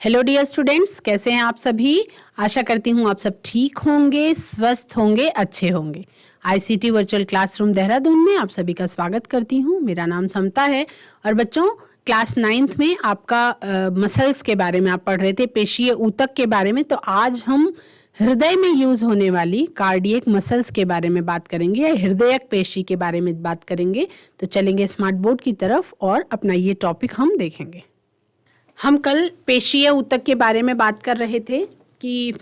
Hello dear students, कैसे हैं आप सभी। आशा करती हूँ आप सब ठीक होंगे, स्वस्थ होंगे, अच्छे होंगे। आईसीटी वर्चुअल क्लासरूम देहरादून में आप सभी का स्वागत करती हूँ। मेरा नाम समता है और बच्चों क्लास 9th में आपका मसल्स के बारे में आप पढ़ रहे थे, पेशीय ऊतक के बारे में। तो आज हम हृदय में यूज होने वाली कार्डियक मसल्स के बारे में बात करेंगे या हृदयक पेशी के बारे में बात करेंगे। तो चलेंगे स्मार्ट बोर्ड की तरफ और अपना ये टॉपिक हम देखेंगे। हम कल पेशीय ऊतक के बारे में बात कर रहे थे कि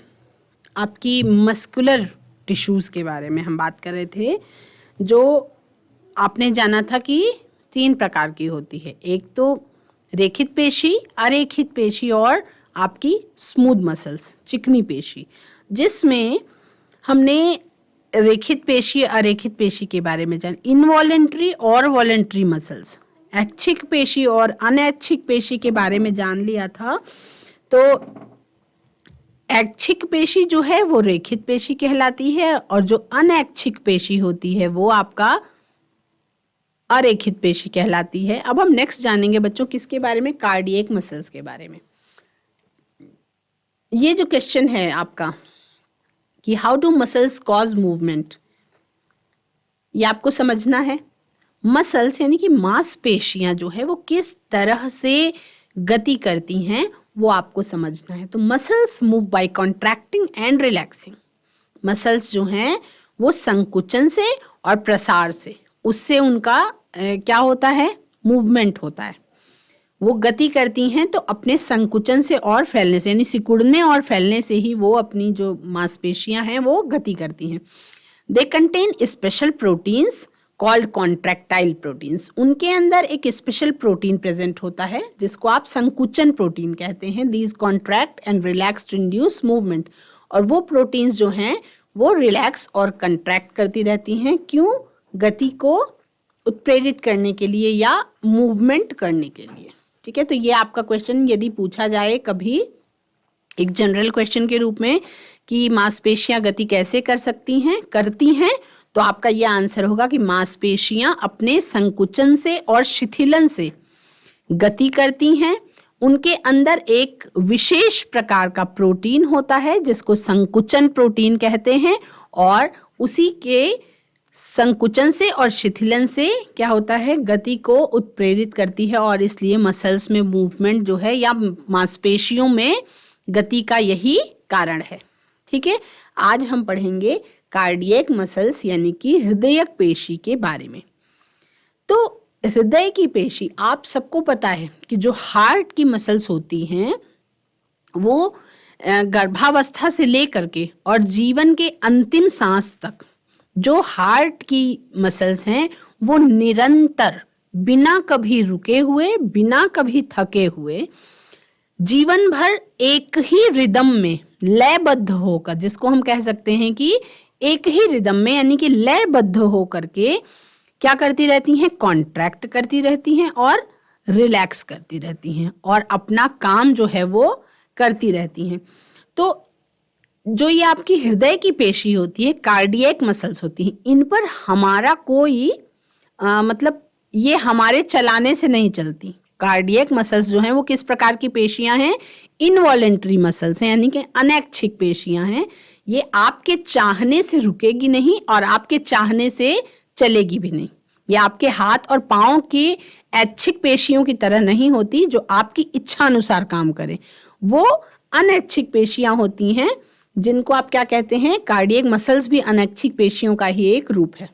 आपकी मस्कुलर टिश्यूज़ के बारे में हम बात कर रहे थे, जो आपने जाना था कि 3 प्रकार की होती है। एक तो रेखित पेशी, अरेखित पेशी और आपकी स्मूथ मसल्स, चिकनी पेशी, जिसमें हमने रेखित पेशी, अरेखित पेशी के बारे में जाना, इनवॉलेंट्री और वॉलेंट्री मसल्स, ऐच्छिक पेशी और अनैच्छिक पेशी के बारे में जान लिया था। तो ऐच्छिक पेशी जो है वो रेखित पेशी कहलाती है और जो अनैच्छिक पेशी होती है वो आपका अरेखित पेशी कहलाती है। अब हम नेक्स्ट जानेंगे बच्चों किसके बारे में, कार्डियक मसल्स के बारे में। ये जो क्वेश्चन है आपका कि how do muscles cause movement, ये आपको समझना है। मसल्स यानी कि मांसपेशियां जो है वो किस तरह से गति करती हैं वो आपको समझना है। तो muscles move by contracting and relaxing. Muscles जो हैं वो संकुचन से और प्रसार से, उससे उनका क्या होता है, मूवमेंट होता है। वो गति करती हैं तो अपने संकुचन से और फैलने से, यानी सिकुड़ने और फैलने से ही वो अपनी जो मांसपेशियां हैं वो गति करती हैं। They contain special proteins called contractile proteins. उनके अंदर एक स्पेशल प्रोटीन प्रेजेंट होता है जिसको आप संकुचन प्रोटीन कहते हैं। These contract and relax to induce movement. और वो प्रोटीन्स जो हैं वो रिलैक्स और कंट्रैक्ट करती रहती हैं। क्यों? गति को उत्प्रेरित करने के लिए या मूवमेंट करने के लिए। ठीक है, तो ये आपका क्वेश्चन यदि पूछा जाए कभी एक जनरल क्वेश्चन के रूप में कि मांसपेशियां गति कैसे करती हैं, तो आपका यह आंसर होगा कि मांसपेशियां अपने संकुचन से और शिथिलन से गति करती हैं। उनके अंदर एक विशेष प्रकार का प्रोटीन होता है जिसको संकुचन प्रोटीन कहते हैं, और उसी के संकुचन से और शिथिलन से क्या होता है, गति को उत्प्रेरित करती है। और इसलिए मसल्स में मूवमेंट जो है या मांसपेशियों में गति का यही कारण है। ठीक है, आज हम पढ़ेंगे कार्डियक मसल्स यानी कि हृदयक पेशी के बारे में। तो हृदय की पेशी, आप सबको पता है कि जो हार्ट की मसल्स होती हैं वो गर्भावस्था से लेकर के और जीवन के अंतिम सांस तक जो हार्ट की मसल्स हैं वो निरंतर, बिना कभी रुके हुए, बिना कभी थके हुए, जीवन भर एक ही रिदम में लयबद्ध होकर, जिसको हम कह सकते हैं कि एक ही रिदम में यानी कि लयबद्ध होकर के क्या करती रहती हैं, कॉन्ट्रैक्ट करती रहती हैं और रिलैक्स करती रहती हैं और अपना काम जो है वो करती रहती हैं। तो जो ये आपकी हृदय की पेशी होती है, कार्डियक मसल्स होती हैं, इन पर हमारा कोई मतलब ये हमारे चलाने से नहीं चलती। कार्डियक मसल्स जो हैं वो किस प्रकार की पेशियां हैं, इनवॉलेंट्री मसल्स हैं, यानी कि अनैच्छिक पेशियां हैं। ये आपके चाहने से रुकेगी नहीं और आपके चाहने से चलेगी भी नहीं। ये आपके हाथ और पाँव की ऐच्छिक पेशियों की तरह नहीं होती जो आपकी इच्छा अनुसार काम करें। वो अनैच्छिक पेशियां होती हैं जिनको आप क्या कहते हैं, कार्डियक मसल्स भी अनैच्छिक पेशियों का ही एक रूप है।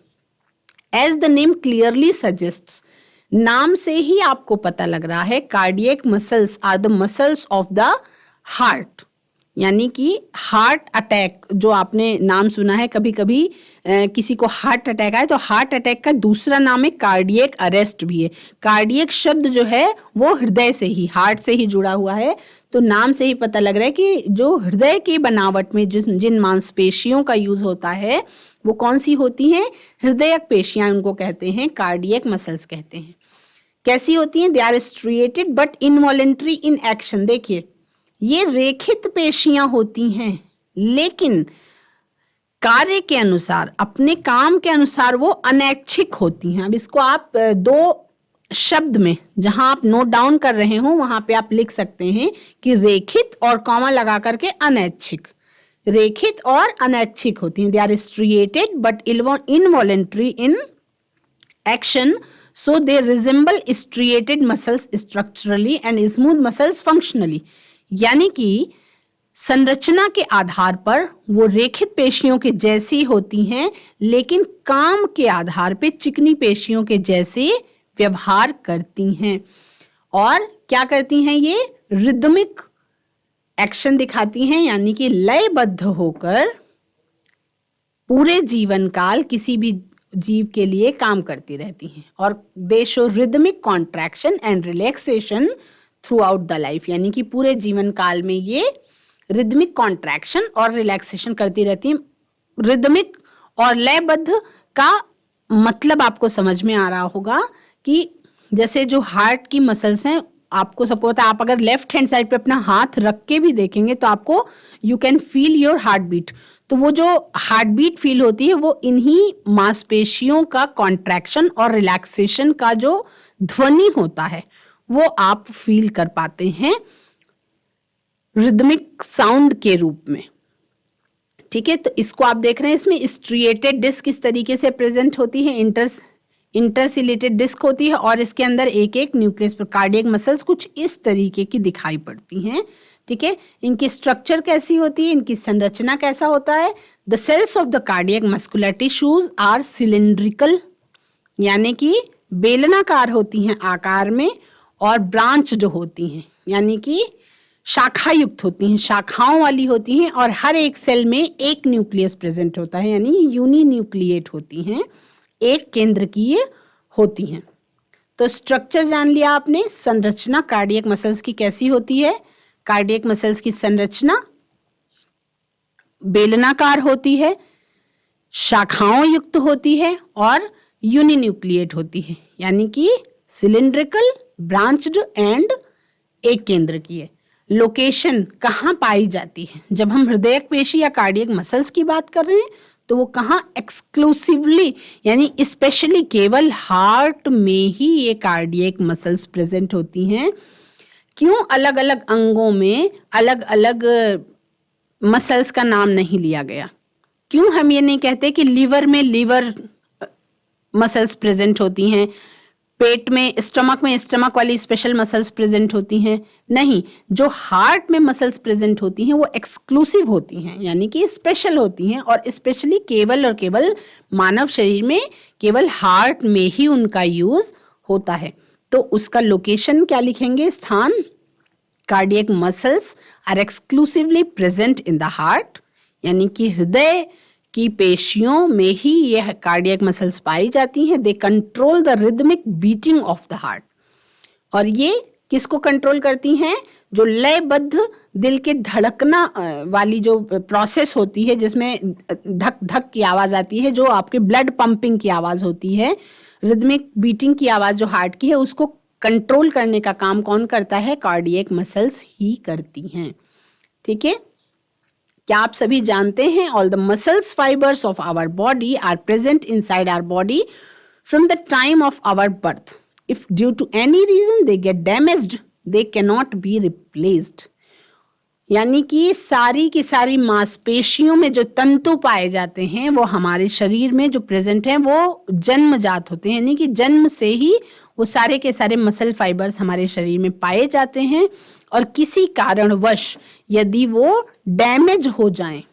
As the name clearly suggests, नाम से ही आपको पता लग रहा है, cardiac muscles are the muscles of the heart. यानी कि हार्ट अटैक जो आपने नाम सुना है, कभी कभी किसी को हार्ट अटैक आए तो हार्ट अटैक का दूसरा नाम है कार्डियक अरेस्ट भी है। कार्डियक शब्द जो है वो हृदय से ही, हार्ट से ही जुड़ा हुआ है। तो नाम से ही पता लग रहा है कि जो हृदय की बनावट में जिन मांसपेशियों का यूज होता है वो कौन सी होती हैं, हृदयक पेशियां उनको कहते हैं, कार्डियक मसल्स कहते हैं। कैसी होती हैं? They are striated but involuntary in action. देखिए, ये रेखित पेशियां होती हैं लेकिन कार्य के अनुसार, अपने काम के अनुसार वो अनैच्छिक होती हैं। अब इसको आप दो शब्द में जहां आप नोट डाउन कर रहे हो वहां पे आप लिख सकते हैं कि रेखित और कॉमा लगा करके अनैच्छिक। रेखित और अनैच्छिक होती हैं। They are striated but involuntary in action, so they resemble striated muscles structurally and smooth muscles functionally। यानी कि संरचना के आधार पर वो रेखित पेशियों के जैसी होती हैं, लेकिन काम के आधार पे चिकनी पेशियों के जैसे व्यवहार करती हैं। और क्या करती हैं? ये रिदमिक एक्शन दिखाती हैं, यानी कि लयबद्ध होकर पूरे जीवन काल किसी भी जीव के लिए काम करती रहती हैं। और दे show rhythmic contraction and relaxation through out the life, यानी कि पूरे जीवन काल में ये रिदमिक कॉन्ट्रैक्शन और रिलैक्सेशन करती रहती हैं। रिदमिक और लयबद्ध का मतलब आपको समझ में आ रहा होगा कि जैसे जो हार्ट की मसल्स हैं, आपको सबको पता है, आप अगर लेफ्ट हैंड साइड पे अपना हाथ रख के भी देखेंगे तो आपको you can feel your heart beat. तो वो जो हार्ट बीट फील होती है वो इन्हीं मांसपेशियों का कॉन्ट्रैक्शन और रिलैक्सेशन का जो ध्वनि होता है वो आप फील कर पाते हैं रिदमिक साउंड के रूप में। ठीक है, तो इसको आप देख रहे हैं, इसमें स्ट्रिएटेड डिस्क इस तरीके से प्रेजेंट होती है, इंटरसिलेटेड डिस्क होती है और इसके अंदर एक एक न्यूक्लियस पर कार्डियक मसल्स कुछ इस तरीके की दिखाई पड़ती हैं। ठीक है, इनकी स्ट्रक्चर कैसी होती है, इनकी संरचना कैसा होता है? The cells of the cardiac muscular tissues are cylindrical, यानी कि बेलनाकार होती हैं आकार में, और ब्रांच्ड होती हैं, यानी कि शाखा युक्त होती हैं, शाखाओं वाली होती हैं, और हर एक सेल में एक न्यूक्लियस प्रेजेंट होता है, यानी यूनिन्यूक्लिएट होती हैं, एक केंद्रकीय होती हैं। तो स्ट्रक्चर जान लिया आपने। संरचना कार्डियक मसल्स की कैसी होती है? कार्डियक मसल्स की संरचना बेलनाकार होती है, शाखाओं युक्त होती है और यूनिन्यूक्लिएट होती है, यानी कि सिलिंड्रिकल, ब्रांच्ड एंड एक केंद्रकीय। लोकेशन कहाँ पाई जाती है? जब हम हृदयक पेशी या कार्डियक मसल्स की बात कर रहे हैं तो वो कहाँ? एक्सक्लूसिवली यानी स्पेशली केवल हार्ट में ही ये कार्डियक मसल्स प्रेजेंट होती हैं। क्यों अलग अलग अंगों में अलग अलग मसल्स का नाम नहीं लिया गया? क्यों हम ये नहीं कहते कि लीवर में लीवर मसल्स प्रेजेंट होती हैं, पेट में, स्टमक में स्टमक वाली स्पेशल मसल्स प्रेजेंट होती हैं? नहीं, जो हार्ट में मसल्स प्रेजेंट होती हैं वो एक्सक्लूसिव होती हैं, यानी कि स्पेशल होती हैं, और स्पेशली केवल और केवल मानव शरीर में केवल हार्ट में ही उनका यूज होता है। तो उसका लोकेशन क्या लिखेंगे? स्थान। Cardiac muscles are exclusively present in the heart, यानी कि हृदय की पेशियों में ही यह कार्डियक मसल्स पाई जाती हैं। They control the rhythmic beating of the heart. और ये किसको कंट्रोल करती हैं? जो लयबद्ध दिल के धड़कना वाली जो प्रोसेस होती है, जिसमें धक धक की आवाज आती है, जो आपके ब्लड पंपिंग की आवाज होती है, रिदमिक बीटिंग की आवाज जो हार्ट की है, उसको कंट्रोल करने का काम कौन करता है? कार्डियक मसल्स ही करती हैं। ठीक है, क्या आप सभी जानते हैं? All the muscles fibres of our body are present inside our body from the time of our birth. If due to any reason they get damaged they can not be replaced, यानी कि सारी की सारी मांसपेशियों में जो तंतु पाए जाते हैं वो हमारे शरीर में जो प्रेजेंट हैं वो जन्मजात होते हैं, यानी कि जन्म से ही वो सारे के सारे मसल फाइबर्स हमारे शरीर में पाए जाते हैं, और किसी कारणवश यदि वो डैमेज हो जाएं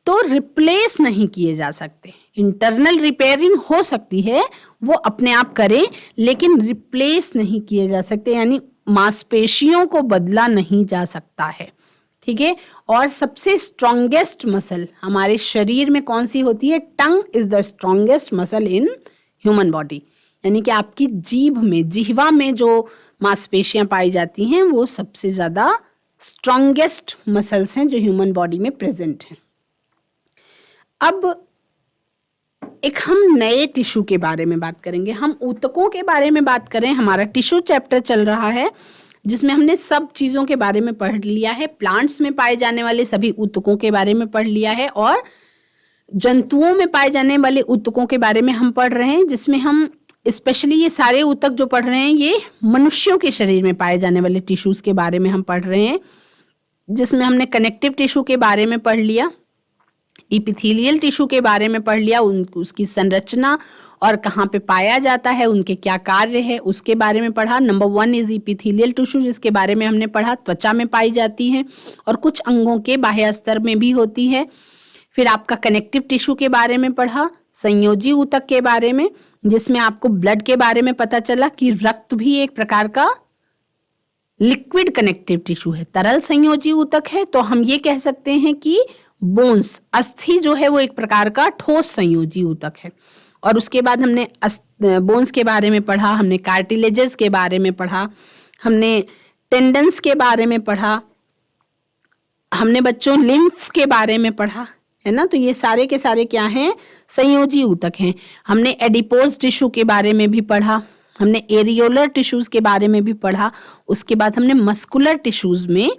तो रिप्लेस नहीं किए जा सकते। इंटरनल रिपेयरिंग हो सकती है, वो अपने आप करें, लेकिन रिप्लेस नहीं किए जा सकते, यानी मांसपेशियों को बदला नहीं जा सकता है। ठीक है, और सबसे स्ट्रॉन्गेस्ट मसल हमारे शरीर में कौन सी होती है? Tongue is the strongest muscle in human body, यानी कि आपकी जीभ में, जिह्वा में जो मांसपेशियां पाई जाती हैं वो सबसे ज्यादा स्ट्रॉन्गेस्ट मसल्स हैं जो ह्यूमन बॉडी में प्रेजेंट हैं। अब एक हम नए टिश्यू के बारे में बात करेंगे। हम ऊतकों के बारे में बात करें। हमारा टिश्यू चैप्टर चल रहा है जिसमें हमने सब चीजों के बारे में पढ़ लिया है। प्लांट्स में पाए जाने वाले सभी ऊतकों के बारे में पढ़ लिया है, और जंतुओं में पाए जाने वाले ऊतकों के बारे में हम पढ़ रहे हैं, जिसमें हम स्पेशली ये सारे ऊतक जो पढ़ रहे हैं ये मनुष्यों के शरीर में पाए जाने वाले टिश्यूज के बारे में हम पढ़ रहे हैं, जिसमें हमने कनेक्टिव टिश्यू के बारे में पढ़ लिया, इपिथेलियल टिश्यू के बारे में पढ़ लिया, उसकी संरचना और कहाँ पे पाया जाता है, उनके क्या कार्य है उसके बारे में पढ़ा। नंबर 1 इज इपिथेलियल टिश्यू, जिसके बारे में हमने पढ़ा, त्वचा में पाई जाती है और कुछ अंगों के बाह्य स्तर में भी होती है। फिर आपका कनेक्टिव टिश्यू के बारे में पढ़ा, संयोजी ऊतक के बारे में, जिसमें आपको ब्लड के बारे में पता चला कि रक्त भी एक प्रकार का लिक्विड कनेक्टिव टिश्यू है, तरल संयोजी ऊतक है। तो हम ये कह सकते हैं कि बोन्स, अस्थि जो है वो एक प्रकार का ठोस संयोजी ऊतक है। और उसके बाद हमने बोन्स के बारे में पढ़ा, हमने कार्टिलेजेस के बारे में पढ़ा, हमने टेंडन्स के बारे में पढ़ा, हमने बच्चों लिम्फ के बारे में पढ़ा, है ना। तो ये सारे के सारे क्या हैं, संयोजी ऊतक हैं। हमने एडिपोज टिश्यू के बारे में भी पढ़ा, हमने एरियोलर टिश्यूज के बारे में भी पढ़ा। उसके बाद हमने मस्कुलर टिश्यूज में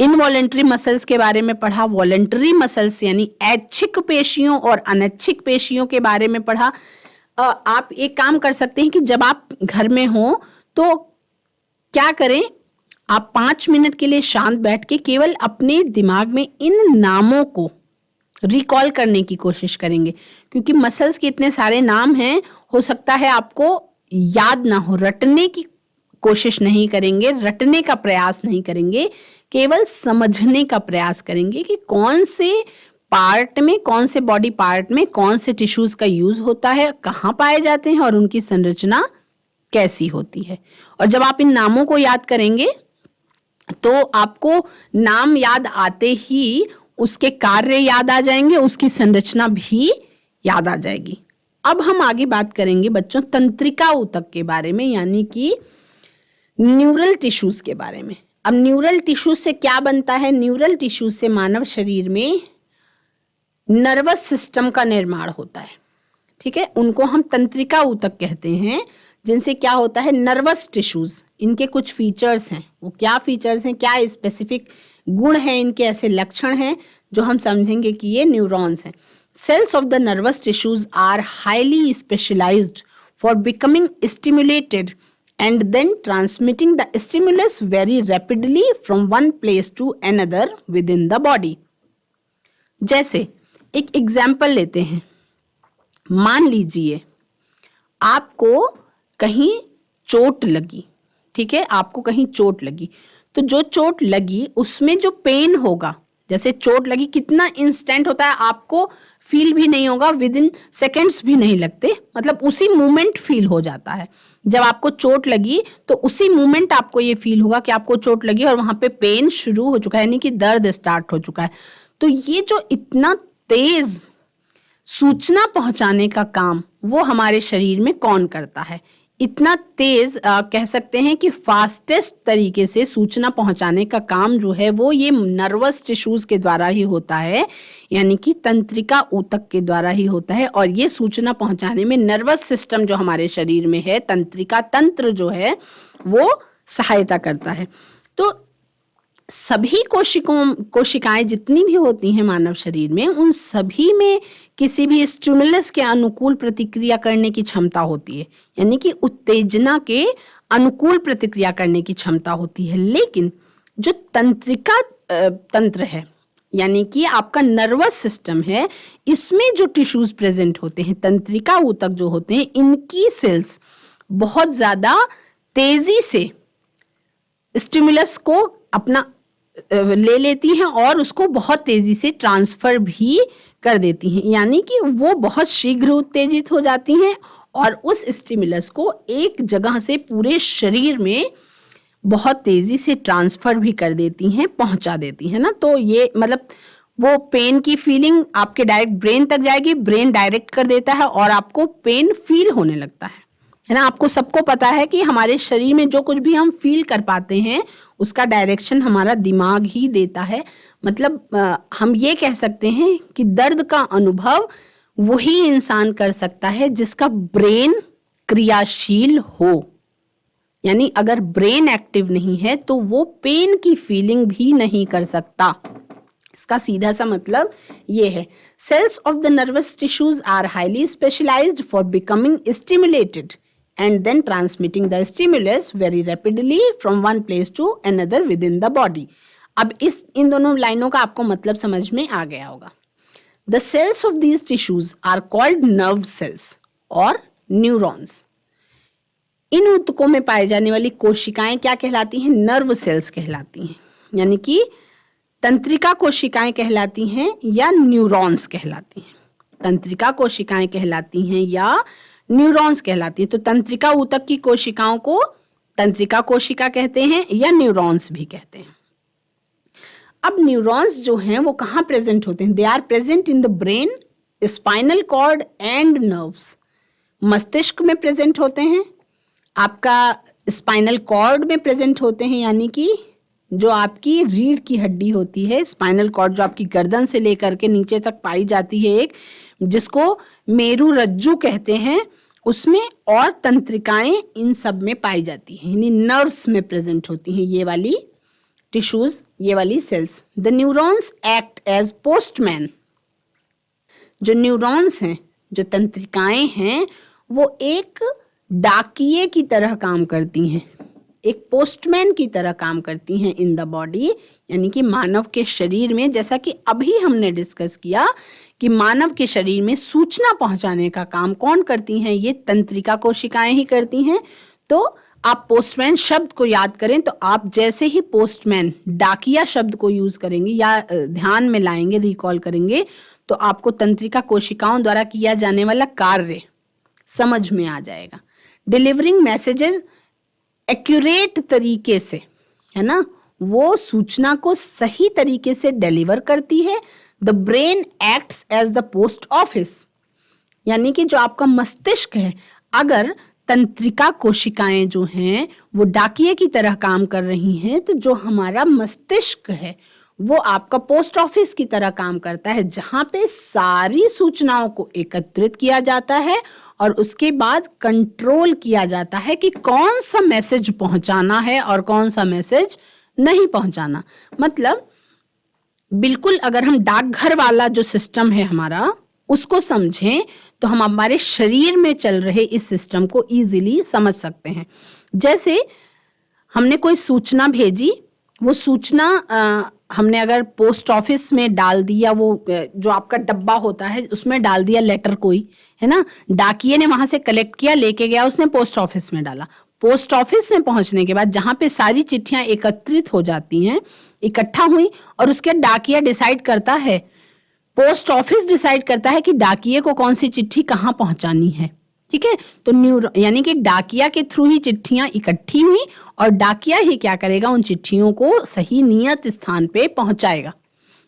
इनवॉलेंट्री मसल्स के बारे में पढ़ा, वॉलेंटरी मसल्स यानी ऐच्छिक पेशियों और अनैच्छिक पेशियों के बारे में पढ़ा। आप एक काम कर सकते हैं कि जब आप घर में हो तो क्या करें, आप 5 मिनट के लिए शांत बैठ के केवल अपने दिमाग में इन नामों को रिकॉल करने की कोशिश करेंगे, क्योंकि मसल्स के इतने सारे नाम हैं, हो सकता है आपको याद ना हो, रटने की कोशिश नहीं करेंगे, रटने का प्रयास नहीं करेंगे, केवल समझने का प्रयास करेंगे कि कौन से पार्ट में, कौन से बॉडी पार्ट में कौन से टिश्यूज का यूज होता है, कहाँ पाए जाते हैं और उनकी संरचना कैसी होती है। और जब आप इन नामों को याद करेंगे तो आपको नाम याद आते ही उसके कार्य याद आ जाएंगे, उसकी संरचना भी याद आ जाएगी। अब हम आगे बात करेंगे बच्चों तंत्रिका ऊतक के बारे में, यानी कि न्यूरल टिश्यूज के बारे में। अब न्यूरल टिश्यूज से क्या बनता है, न्यूरल टिश्यूज से मानव शरीर में नर्वस सिस्टम का निर्माण होता है, ठीक है। उनको हम तंत्रिका ऊतक कहते हैं, जिनसे क्या होता है, नर्वस टिश्यूज, इनके कुछ फीचर्स हैं। वो क्या फीचर्स हैं, क्या स्पेसिफिक गुण हैं इनके, ऐसे लक्षण हैं जो हम समझेंगे कि ये न्यूरॉन्स हैं। Cells of the nervous tissues are highly specialised for becoming stimulated and then transmitting the stimulus very rapidly from one place to another within the body. जैसे एक एग्जाम्पल लेते हैं, मान लीजिए आपको कहीं चोट लगी, ठीक है, आपको कहीं चोट लगी, तो जो चोट लगी उसमें जो पेन होगा, जैसे चोट लगी कितना इंस्टेंट होता है, आपको फील भी नहीं होगा, विद इन सेकेंड्स भी नहीं लगते, मतलब उसी मोमेंट फील हो जाता है। जब आपको चोट लगी तो उसी मोमेंट आपको ये फील होगा कि आपको चोट लगी और वहां पे पेन शुरू हो चुका है, यानी कि दर्द स्टार्ट हो चुका है। तो ये जो इतना तेज सूचना पहुंचाने का काम वो हमारे शरीर में कौन करता है, इतना तेज कह सकते हैं कि फास्टेस्ट तरीके से सूचना पहुंचाने का काम जो है वो ये नर्वस टिश्यूज के द्वारा ही होता है, यानी कि तंत्रिका ऊतक के द्वारा ही होता है। और ये सूचना पहुंचाने में नर्वस सिस्टम जो हमारे शरीर में है, तंत्रिका तंत्र जो है, वो सहायता करता है। तो सभी कोशिकाएं जितनी भी होती हैं मानव शरीर में, उन सभी में किसी भी स्टिमुलस के अनुकूल प्रतिक्रिया करने की क्षमता होती है, यानी कि उत्तेजना के अनुकूल प्रतिक्रिया करने की क्षमता होती है। लेकिन जो तंत्रिका तंत्र है, यानी कि आपका नर्वस सिस्टम है, इसमें जो टिश्यूज प्रेजेंट होते हैं, तंत्रिका ऊतक जो होते हैं, इनकी सेल्स बहुत ज्यादा तेजी से स्टिमुलस को अपना ले लेती हैं और उसको बहुत तेजी से ट्रांसफर भी कर देती हैं, यानी कि वो बहुत शीघ्र उत्तेजित हो जाती हैं और उस स्टिमुलस को एक जगह से पूरे शरीर में बहुत तेजी से ट्रांसफर भी कर देती हैं, पहुंचा देती हैं ना। तो ये मतलब वो पेन की फीलिंग आपके डायरेक्ट ब्रेन तक जाएगी, ब्रेन डायरेक्ट कर देता है और आपको पेन फील होने लगता है ना। आपको सबको पता है कि हमारे शरीर में जो कुछ भी हम फील कर पाते हैं उसका डायरेक्शन हमारा दिमाग ही देता है। मतलब हम ये कह सकते हैं कि दर्द का अनुभव वही इंसान कर सकता है जिसका ब्रेन क्रियाशील हो, यानी अगर ब्रेन एक्टिव नहीं है तो वो पेन की फीलिंग भी नहीं कर सकता। इसका सीधा सा मतलब ये है, cells of the nervous tissues are highly specialised for becoming stimulated and then transmitting the stimulus very rapidly from one place to another within the body. अब इन दोनों लाइनों का आपको मतलब समझ में आ गया होगा। The cells of these tissues are called nerve cells और न्यूरॉन्स। इन ऊतकों में पाए जाने वाली कोशिकाएं क्या कहलाती हैं? नर्व सेल्स कहलाती हैं, यानी कि तंत्रिका कोशिकाएं कहलाती हैं या न्यूरॉन्स कहलाती हैं। तंत्रिका कोशिकाएं कहलाती हैं या न्यूरॉन्स कहलाती हैं। तो तंत्रिका ऊतक की कोशिकाओं को तंत्रिका कोशिका कहते हैं या न्यूरॉन्स भी कहते हैं। अब न्यूरॉन्स जो हैं वो कहाँ प्रेजेंट होते हैं? They are present in the brain, spinal cord and nerves. मस्तिष्क में प्रेजेंट होते हैं, आपका स्पाइनल कॉर्ड में प्रेजेंट होते हैं, यानी कि जो आपकी रीढ़ की हड्डी होती है, स्पाइनल कॉर्ड जो आपकी गर्दन से लेकर के नीचे तक पाई जाती है, एक जिसको मेरु रज्जु कहते हैं, उसमें और तंत्रिकाएं इन सब में पाई जाती हैं, यानी नर्व्स में प्रेजेंट होती हैं ये वाली टिश्यूज, ये वाली cells. The neurons act as postman. जो न्यूरॉन्स हैं, जो तंत्रिकाएं हैं, वो एक डाकिये की तरह काम करती हैं, एक पोस्टमैन की तरह काम करती हैं इन द बॉडी, यानी कि मानव के शरीर में। जैसा कि अभी हमने डिस्कस किया कि मानव के शरीर में सूचना पहुंचाने का काम कौन करती हैं? ये तंत्रिका कोशिकाएं ही करती हैं। तो आप पोस्टमैन शब्द को याद करें तो आप जैसे ही पोस्टमैन डाकिया शब्द को यूज करेंगे या ध्यान में लाएंगे, रिकॉल करेंगे, तो आपको तंत्रिका कोशिकाओं द्वारा किया जाने वाला कार्य समझ में आ जाएगा। डिलीवरिंग मैसेजेस एक्यूरेट तरीके से, है ना, वो सूचना को सही तरीके से डिलीवर करती है। The brain acts as the post office, यानी कि जो आपका मस्तिष्क है, अगर तंत्रिका कोशिकाएं जो हैं वो डाकिये की तरह काम कर रही हैं, तो जो हमारा मस्तिष्क है वो आपका पोस्ट ऑफिस की तरह काम करता है, जहां पे सारी सूचनाओं को एकत्रित किया जाता है और उसके बाद कंट्रोल किया जाता है कि कौन सा मैसेज पहुंचाना है और कौन सा मैसेज नहीं पहुंचाना। मतलब बिल्कुल अगर हम डाकघर वाला जो सिस्टम है हमारा, उसको समझें तो हम हमारे शरीर में चल रहे इस सिस्टम को इजीली समझ सकते हैं। जैसे हमने कोई सूचना भेजी, वो सूचना हमने अगर पोस्ट ऑफिस में डाल दिया, वो जो आपका डब्बा होता है उसमें डाल दिया लेटर कोई, है ना, डाकिये ने वहां से कलेक्ट किया, लेके गया, उसने पोस्ट ऑफिस में डाला। पोस्ट ऑफिस में पहुंचने के बाद जहां पे सारी चिट्ठियां एकत्रित हो जाती हैं, इकट्ठा हुई, और उसके डाकिया डिसाइड करता है, पोस्ट ऑफिस डिसाइड करता है कि डाकिये को कौन सी चिट्ठी कहाँ पहुंचानी है। ठीक है, तो यानी कि डाकिया के थ्रू ही चिट्ठियां इकट्ठी हुई और डाकिया ही क्या करेगा, उन चिट्ठियों को सही नियत स्थान पे पहुंचाएगा।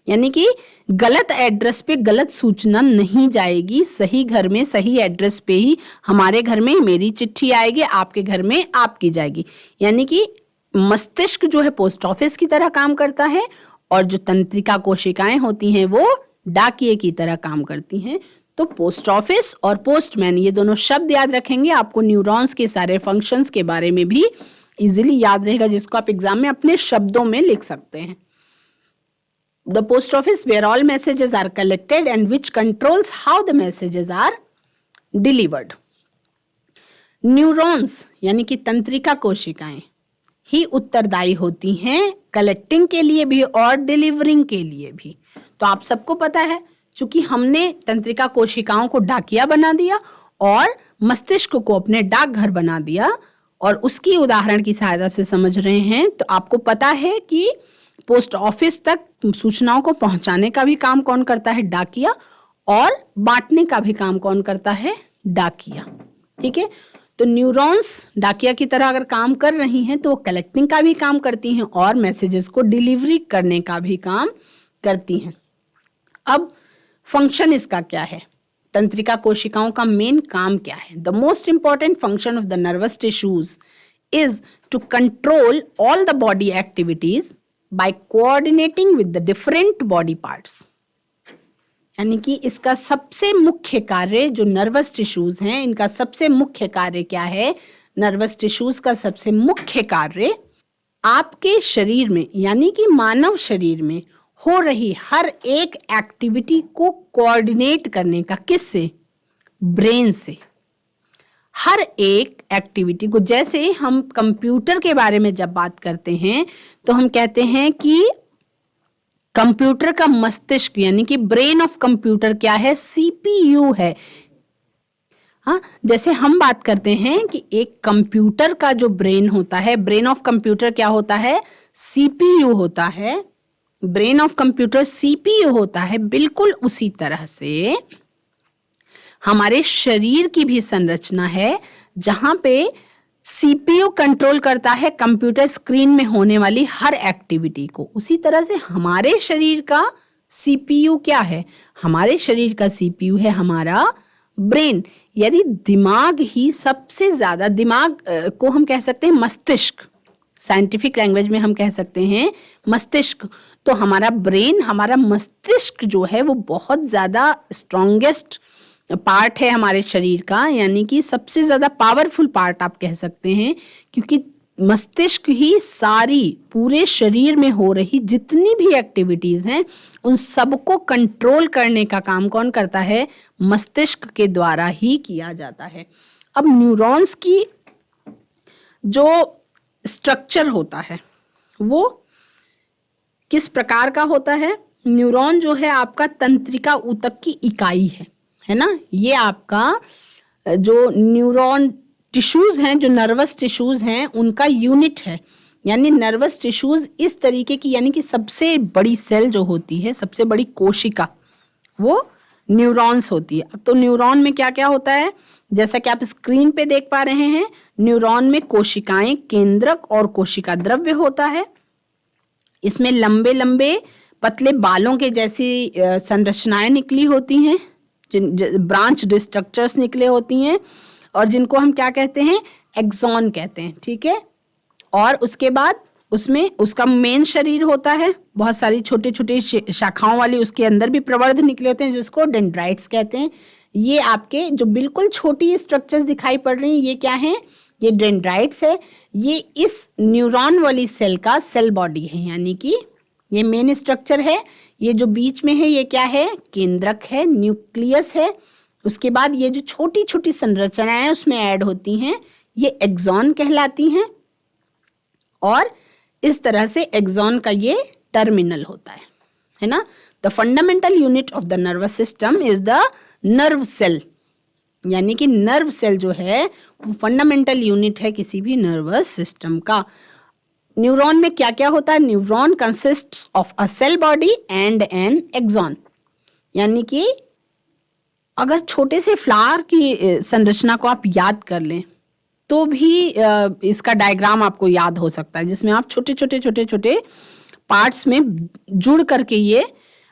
यानी कि गलत एड्रेस पे गलत सूचना नहीं जाएगी, सही घर में सही एड्रेस पे ही हमारे घर में मेरी चिट्ठी आएगी, आपके घर में आपकी जाएगी। यानी कि मस्तिष्क जो है पोस्ट ऑफिस की तरह काम करता है और जो तंत्रिका कोशिकाएं होती हैं वो डाकिये की तरह काम करती हैं। तो पोस्ट ऑफिस और पोस्टमैन, ये दोनों शब्द याद रखेंगे, आपको न्यूरॉन्स के सारे फंक्शंस के बारे में भी इजीली याद रहेगा, जिसको आप एग्जाम में अपने शब्दों में लिख सकते हैं। The post office where all messages are collected and which controls how the messages are delivered. Neurons यानी कि तंत्रिका कोशिकाएं ही उत्तरदायी होती हैं कलेक्टिंग के लिए भी और डिलीवरिंग के लिए भी। तो आप सबको पता है, चूंकि हमने तंत्रिका कोशिकाओं को डाकिया बना दिया और मस्तिष्क को अपने डाकघर बना दिया और उसकी उदाहरण की सहायता से समझ रहे हैं, तो आपको पता है कि पोस्ट ऑफिस तक सूचनाओं को पहुंचाने का भी काम कौन करता है? डाकिया, और बांटने का भी काम कौन करता है? डाकिया। ठीक है, तो न्यूरॉन्स डाकिया की तरह अगर काम कर रही हैं तो वो कलेक्टिंग का भी काम करती हैं और मैसेजेस को डिलीवरी करने का भी काम करती हैं। अब फंक्शन इसका क्या है? तंत्रिका कोशिकाओं का मेन काम क्या है? The most important function of the nervous tissues is to control all the body activities by coordinating with the different body parts। यानी कि इसका सबसे मुख्य कार्य, जो नर्वस टिश्यूज हैं, इनका सबसे मुख्य कार्य क्या है? नर्वस टिश्यूज का सबसे मुख्य कार्य आपके शरीर में, यानी कि मानव शरीर में हो रही हर एक एक्टिविटी को कोऑर्डिनेट करने का, किससे? ब्रेन से। हर एक एक्टिविटी को, जैसे हम कंप्यूटर के बारे में जब बात करते हैं तो हम कहते हैं कि कंप्यूटर का मस्तिष्क यानी कि ब्रेन ऑफ कंप्यूटर क्या है? सीपीयू है। हाँ, जैसे हम बात करते हैं कि एक कंप्यूटर का जो ब्रेन होता है, ब्रेन ऑफ कंप्यूटर क्या होता है? सीपीयू होता है। ब्रेन ऑफ कंप्यूटर सीपीयू होता है। बिल्कुल उसी तरह से हमारे शरीर की भी संरचना है, जहां पे सीपीयू कंट्रोल करता है कंप्यूटर स्क्रीन में होने वाली हर एक्टिविटी को। उसी तरह से हमारे शरीर का सीपीयू क्या है? हमारे शरीर का सीपीयू है हमारा ब्रेन। यदि दिमाग ही सबसे ज्यादा, दिमाग को हम कह सकते हैं मस्तिष्क, साइंटिफिक लैंग्वेज में हम कह सकते हैं मस्तिष्क, तो हमारा ब्रेन, हमारा मस्तिष्क जो है वो बहुत ज्यादा स्ट्रॉन्गेस्ट पार्ट है हमारे शरीर का, यानी कि सबसे ज्यादा पावरफुल पार्ट आप कह सकते हैं, क्योंकि मस्तिष्क ही सारी पूरे शरीर में हो रही जितनी भी एक्टिविटीज हैं उन सबको कंट्रोल करने का काम कौन करता है? मस्तिष्क के द्वारा ही किया जाता है। अब न्यूरॉन्स की जो स्ट्रक्चर होता है वो किस प्रकार का होता है? न्यूरॉन जो है आपका तंत्रिका ऊतक की इकाई है ना। ये आपका जो न्यूरॉन टिश्यूज हैं, जो नर्वस टिश्यूज हैं, उनका यूनिट है। यानी नर्वस टिश्यूज इस तरीके की, यानी कि सबसे बड़ी सेल जो होती है, सबसे बड़ी कोशिका, वो न्यूरॉन्स होती है। अब तो न्यूरॉन में क्या क्या होता है, जैसा कि आप स्क्रीन पे देख पा रहे हैं, न्यूरॉन में कोशिकाएं, केंद्रक और कोशिका द्रव्य होता है। इसमें लंबे लंबे पतले बालों के जैसी संरचनाएं निकली होती हैं, ब्रांच स्ट्रक्चर्स निकले होती हैं, और जिनको हम क्या कहते हैं? एक्सॉन कहते हैं। ठीक है। और उसके बाद उसमें उसका मेन शरीर होता है, बहुत सारी छोटे छोटे शाखाओं वाली, उसके अंदर भी प्रवर्ध निकले होते हैं जिसको डेंड्राइट्स कहते हैं। ये आपके जो बिल्कुल छोटी स्ट्रक्चर्स दिखाई पड़ रही हैं, ये क्या है? ये डेंड्राइट्स है। ये इस न्यूरॉन वाली सेल का सेल बॉडी है, यानी कि ये मेन स्ट्रक्चर है। ये जो बीच में है ये क्या है? केंद्रक है, न्यूक्लियस है। उसके बाद ये जो छोटी छोटी संरचनाएं उसमें ऐड होती हैं, ये एक्सॉन कहलाती हैं। और इस तरह से एक्सॉन का ये टर्मिनल होता है ना। The fundamental unit of the nervous system is the nerve cell, यानी कि नर्व सेल जो है वो फंडामेंटल यूनिट है किसी भी नर्वस सिस्टम का। न्यूरॉन में क्या क्या होता है? Neuron consists of a cell body and an axon, यानी कि अगर छोटे से फ्लावर की संरचना को आप याद कर लें तो भी इसका डायग्राम आपको याद हो सकता है, जिसमें आप छोटे छोटे छोटे छोटे पार्ट्स में जुड़ करके ये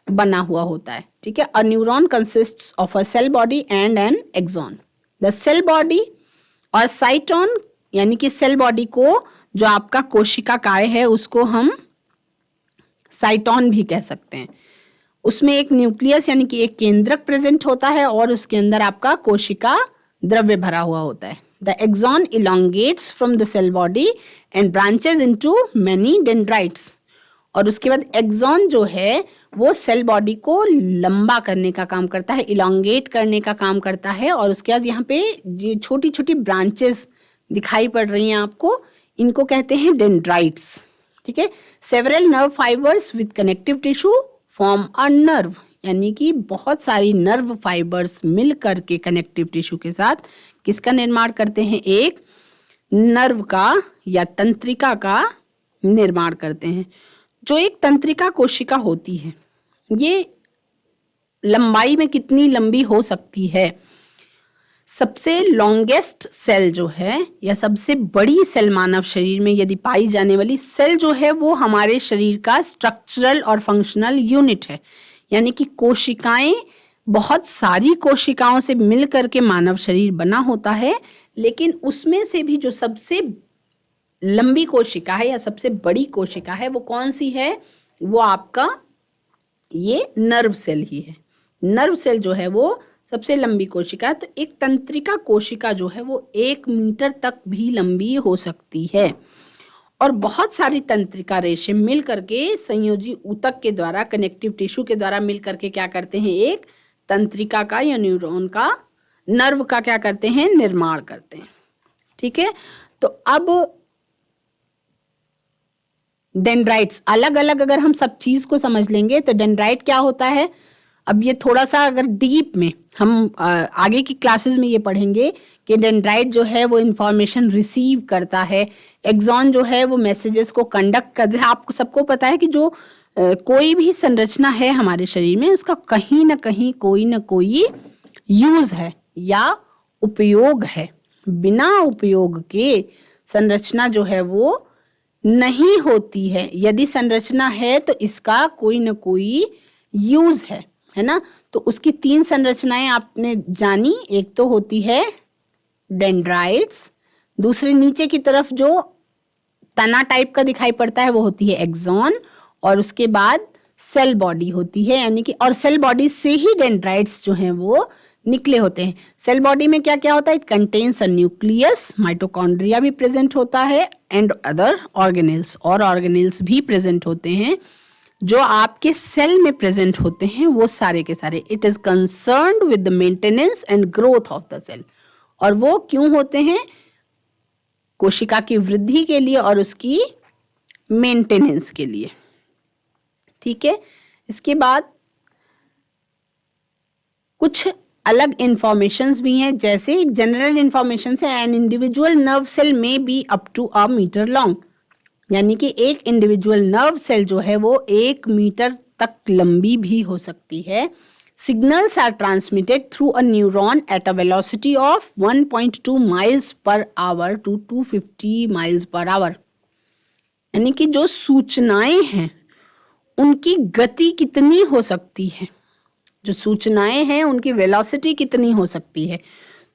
बना हुआ होता है। ठीक है। A neuron consists of a cell body and an axon. The cell body और साइटोन, यानी कि सेल बॉडी को, जो आपका कोशिका काय है, उसको हम साइटोन भी कह सकते हैं। उसमें एक न्यूक्लियस यानी कि एक केंद्रक प्रेजेंट होता है और उसके अंदर आपका कोशिका द्रव्य भरा हुआ होता है। The axon elongates from the cell body and branches into many dendrites. और उसके बाद एक्सॉन जो है वो सेल बॉडी को लंबा करने का काम करता है, इलोंगेट करने का काम करता है। और उसके बाद यहाँ पे ये छोटी छोटी ब्रांचेस दिखाई पड़ रही हैं आपको, इनको कहते हैं डेंड्राइट्स। ठीक है। Several nerve fibres with connective tissue form a nerve, यानी कि बहुत सारी नर्व फाइबर्स मिल करके कनेक्टिव टिश्यू के साथ किसका निर्माण करते हैं? एक नर्व का या तंत्रिका का निर्माण करते हैं। जो एक तंत्रिका कोशिका होती है, ये लंबाई में कितनी लंबी हो सकती है? सबसे लॉन्गेस्ट सेल जो है या सबसे बड़ी सेल मानव शरीर में यदि पाई जाने वाली सेल जो है वो हमारे शरीर का स्ट्रक्चरल और फंक्शनल यूनिट है। यानी कि कोशिकाएं, बहुत सारी कोशिकाओं से मिल करके मानव शरीर बना होता है, लेकिन उसमें से भी जो सबसे लंबी कोशिका है या सबसे बड़ी कोशिका है वो कौन सी है? वो आपका ये नर्व सेल ही है। नर्व सेल जो है वो सबसे लंबी कोशिका है। तो एक तंत्रिका कोशिका जो है वो 1 मीटर तक भी लंबी हो सकती है। और बहुत सारी तंत्रिका रेशे मिल करके संयोजी ऊतक के द्वारा, कनेक्टिव टिश्यू के द्वारा मिल करके क्या करते हैं, एक तंत्रिका का या न्यूरॉन का, नर्व का क्या करते हैं, निर्माण करते हैं। ठीक है, तो अब डेंड्राइट्स, अलग अलग अगर हम सब चीज को समझ लेंगे तो डेंड्राइट क्या होता है, अब ये थोड़ा सा अगर डीप में हम आगे की क्लासेस में ये पढ़ेंगे कि डेंड्राइट जो है वो इंफॉर्मेशन रिसीव करता है, एक्सॉन जो है वो मैसेजेस को कंडक्ट करता है। आपको सबको पता है कि जो कोई भी संरचना है हमारे शरीर में, उसका कहीं ना कहीं कोई ना कोई यूज है या उपयोग है। बिना उपयोग के संरचना जो है वो नहीं होती है। यदि संरचना है तो इसका कोई ना कोई यूज है ना। तो उसकी 3 संरचनाएं आपने जानी, एक तो होती है डेंड्राइट्स, दूसरे नीचे की तरफ जो तना टाइप का दिखाई पड़ता है वो होती है एक्सॉन, और उसके बाद सेल बॉडी होती है, यानी कि, और सेल बॉडी से ही डेंड्राइट्स जो हैं वो निकले होते हैं। सेल बॉडी में क्या क्या होता है, it contains a nucleus, mitochondria भी प्रेजेंट होता है, एंड अदर ऑर्गेनेल्स, और ऑर्गेनेल्स भी प्रेजेंट होते हैं जो आपके सेल में प्रेजेंट होते हैं, वो सारे के सारे। It is concerned with the maintenance and growth of the cell, और वो क्यों होते हैं, कोशिका की वृद्धि के लिए और उसकी मेंटेनेंस के लिए। ठीक है, इसके बाद कुछ अलग इंफॉर्मेशंस भी हैं, जैसे जनरल इंफॉर्मेशन है, an individual nerve cell may be up to a metre long, यानी कि एक इंडिविजुअल नर्व सेल जो है वो 1 मीटर तक लंबी भी हो सकती है। Signals are transmitted through a neuron at a velocity of 1.2 miles per hour to 250 miles per hour, यानी कि जो सूचनाएं हैं उनकी गति कितनी हो सकती है, जो सूचनाएं हैं उनकी वेलोसिटी कितनी हो सकती है,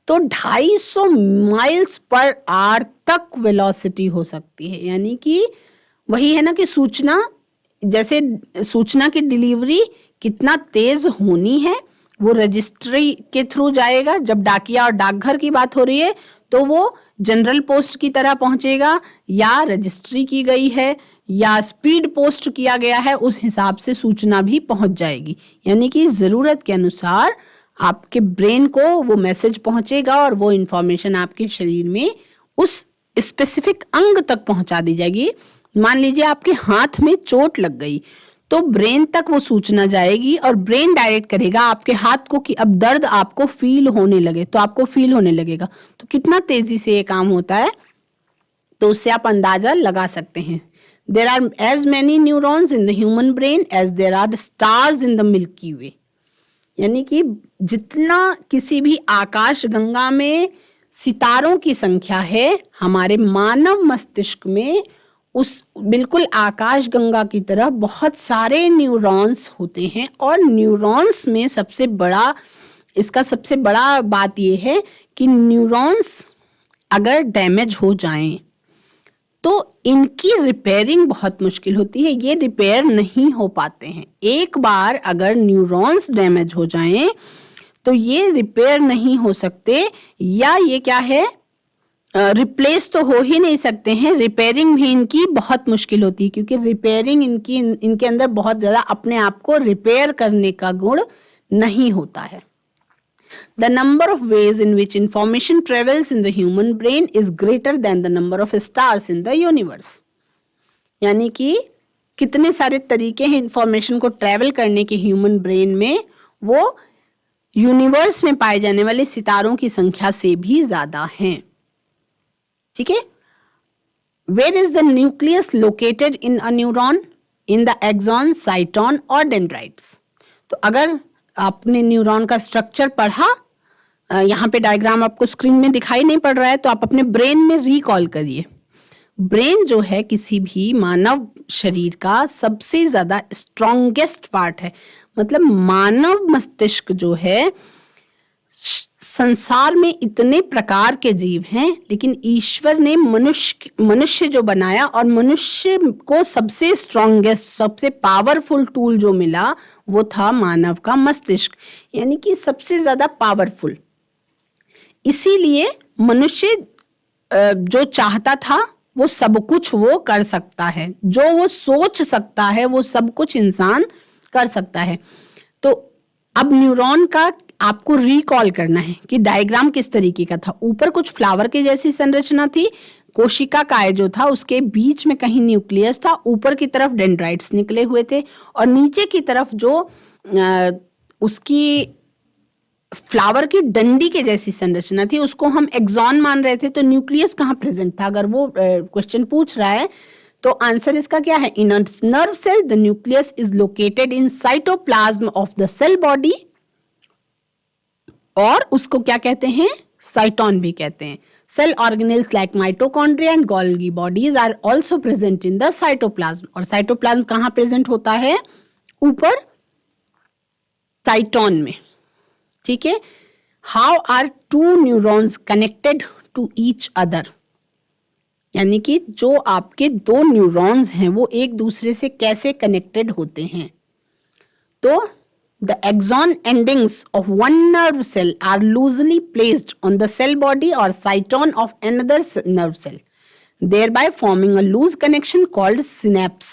तो 250 माइल्स पर आवर तक वेलोसिटी हो सकती है। यानी कि वही है ना कि सूचना, जैसे सूचना की डिलीवरी कितना तेज होनी है, वो रजिस्ट्री के थ्रू जाएगा। जब डाकिया और डाकघर की बात हो रही है तो वो जनरल पोस्ट की तरह पहुंचेगा, या रजिस्ट्री की गई है या स्पीड पोस्ट किया गया है, उस हिसाब से सूचना भी पहुंच जाएगी। यानी कि जरूरत के अनुसार आपके ब्रेन को वो मैसेज पहुंचेगा और वो इंफॉर्मेशन आपके शरीर में उस स्पेसिफिक अंग तक पहुंचा दी जाएगी। मान लीजिए आपके हाथ में चोट लग गई तो ब्रेन तक वो सूचना जाएगी और ब्रेन डायरेक्ट करेगा आपके हाथ को कि अब दर्द आपको फील होने लगे, तो आपको फील होने लगेगा। तो कितना तेजी से ये काम होता है, तो उससे आप अंदाजा लगा सकते हैं। There are as many neurons in the human brain as there are stars in the Milky Way. यानी कि जितना किसी भी आकाश गंगा में सितारों की संख्या है, हमारे मानव मस्तिष्क में उस बिल्कुल आकाश गंगा की तरह बहुत सारे न्यूरॉन्स होते हैं। और न्यूरॉन्स में सबसे बड़ा बात यह है कि न्यूरॉन्स अगर डैमेज हो जाएं तो इनकी रिपेयरिंग बहुत मुश्किल होती है, ये रिपेयर नहीं हो पाते हैं। एक बार अगर न्यूरॉन्स डैमेज हो जाएं तो ये रिपेयर नहीं हो सकते, या ये क्या है, रिप्लेस तो हो ही नहीं सकते हैं, रिपेयरिंग भी इनकी बहुत मुश्किल होती है, क्योंकि रिपेयरिंग इनके अंदर बहुत ज़्यादा अपने आप को रिपेयर करने का गुण नहीं होता है। The number of ways in which information travels in the human brain is greater than the number of stars in the universe. यानी कि कितने सारे तरीके हैं इंफॉर्मेशन को ट्रैवल करने के ह्यूमन ब्रेन में, वो यूनिवर्स में पाए जाने वाले सितारों की संख्या से भी ज्यादा हैं। ठीक है, Where is the nucleus located in a neuron? In the axon, cyton or dendrites. तो अगर आपने न्यूरॉन का स्ट्रक्चर पढ़ा, यहाँ पे डायग्राम आपको स्क्रीन में दिखाई नहीं पड़ रहा है, तो आप अपने ब्रेन में रिकॉल करिए। ब्रेन जो है किसी भी मानव शरीर का सबसे ज्यादा स्ट्रॉन्गेस्ट पार्ट है। मतलब मानव मस्तिष्क जो है, संसार में इतने प्रकार के जीव हैं, लेकिन ईश्वर ने मनुष्य जो बनाया और मनुष्य को सबसे स्ट्रॉन्गेस्ट, सबसे पावरफुल टूल जो मिला वो था मानव का मस्तिष्क, यानी कि सबसे ज्यादा पावरफुल। इसीलिए मनुष्य जो चाहता था वो सब कुछ वो कर सकता है, जो वो सोच सकता है वो सब कुछ इंसान कर सकता है। तो अब न्यूरॉन का आपको रिकॉल करना है कि डायग्राम किस तरीके का था। ऊपर कुछ फ्लावर की जैसी संरचना थी, कोशिका काय जो था उसके बीच में कहीं न्यूक्लियस था, ऊपर की तरफ डेंड्राइट्स निकले हुए थे और नीचे की तरफ जो उसकी फ्लावर की डंडी के जैसी संरचना थी उसको हम एक्सॉन मान रहे थे। तो न्यूक्लियस कहाँ प्रेजेंट था, अगर वो क्वेश्चन पूछ रहा है तो आंसर इसका क्या है, in nerve cell the nucleus is located in cytoplasm of the cell body, और उसको क्या कहते हैं, साइटोन भी कहते हैं। Cell organelles like mitochondria and Golgi bodies are also present in the cytoplasm, और साइटोप्लाज्म कहाँ प्रेजेंट होता है, ऊपर साइटोन में। ठीक है। How are two neurons connected to each other, यानी कि जो आपके दो न्यूरॉन्स हैं वो एक दूसरे से कैसे कनेक्टेड होते हैं। तो the axon endings of one nerve cell are loosely placed on the cell body और cyton of another nerve cell, thereby forming a loose connection called synapse.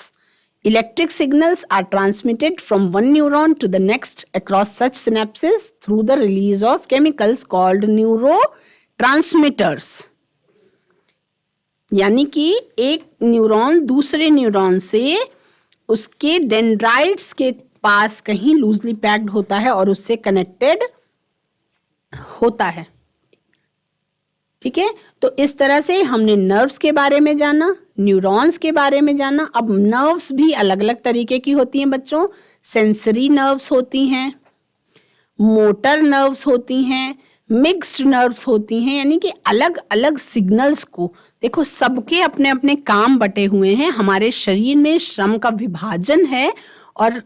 Electric signals are transmitted from one neuron to the next across such synapses through the release of chemicals called neurotransmitters. यानी कि एक neuron दूसरे neuron से उसके dendrites के पास कहीं loosely packed होता है और उससे कनेक्टेड होता है। ठीक है। तो इस तरह से हमने नर्व्स के बारे में जाना, न्यूरॉन्स के बारे में जाना। अब नर्व्स भी अलग अलग तरीके की होती हैं बच्चों। सेंसरी नर्व्स होती हैं, मोटर नर्व्स होती हैं, मिक्स्ड नर्व्स होती हैं, यानी कि अलग अलग सिग्नल्स को, देखो सबके अपने अपने काम बटे हुए हैं। हमारे शरीर में श्रम का विभाजन है और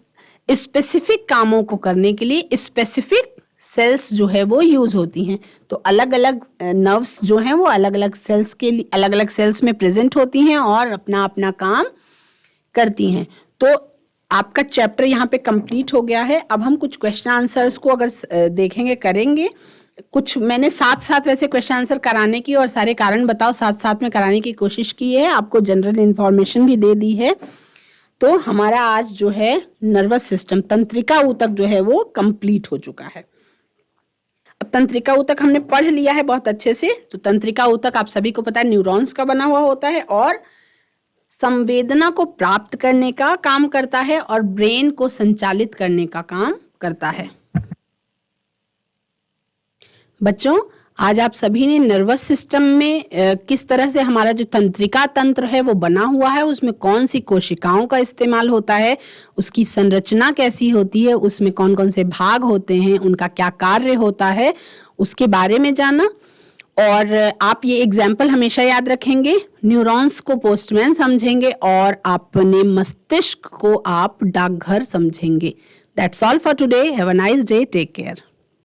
स्पेसिफिक कामों को करने के लिए स्पेसिफिक सेल्स जो है वो यूज होती हैं। तो अलग अलग नर्व्स जो हैं वो अलग अलग सेल्स के लिए, अलग अलग सेल्स में प्रेजेंट होती हैं और अपना अपना काम करती हैं। तो आपका चैप्टर यहाँ पे कंप्लीट हो गया है। अब हम कुछ क्वेश्चन आंसर्स को अगर देखेंगे, करेंगे। कुछ मैंने साथ साथ वैसे क्वेश्चन आंसर कराने की और सारे कारण बताओ साथ साथ में कराने की कोशिश की है, आपको जनरल इंफॉर्मेशन भी दे दी है। तो हमारा आज जो है नर्वस सिस्टम, तंत्रिका ऊतक जो है वो कंप्लीट हो चुका है। अब तंत्रिका ऊतक हमने पढ़ लिया है बहुत अच्छे से। तो तंत्रिका ऊतक आप सभी को पता है न्यूरॉन्स का बना हुआ होता है और संवेदना को प्राप्त करने का काम करता है और ब्रेन को संचालित करने का काम करता है। बच्चों, आज आप सभी ने नर्वस सिस्टम में किस तरह से हमारा जो तंत्रिका तंत्र है वो बना हुआ है, उसमें कौन सी कोशिकाओं का इस्तेमाल होता है, उसकी संरचना कैसी होती है, उसमें कौन कौन से भाग होते हैं, उनका क्या कार्य होता है, उसके बारे में जाना। और आप ये एग्जाम्पल हमेशा याद रखेंगे, न्यूरॉन्स को पोस्टमैन समझेंगे और अपने मस्तिष्क को आप डाकघर समझेंगे। That's all for today. Have a nice day. Take care.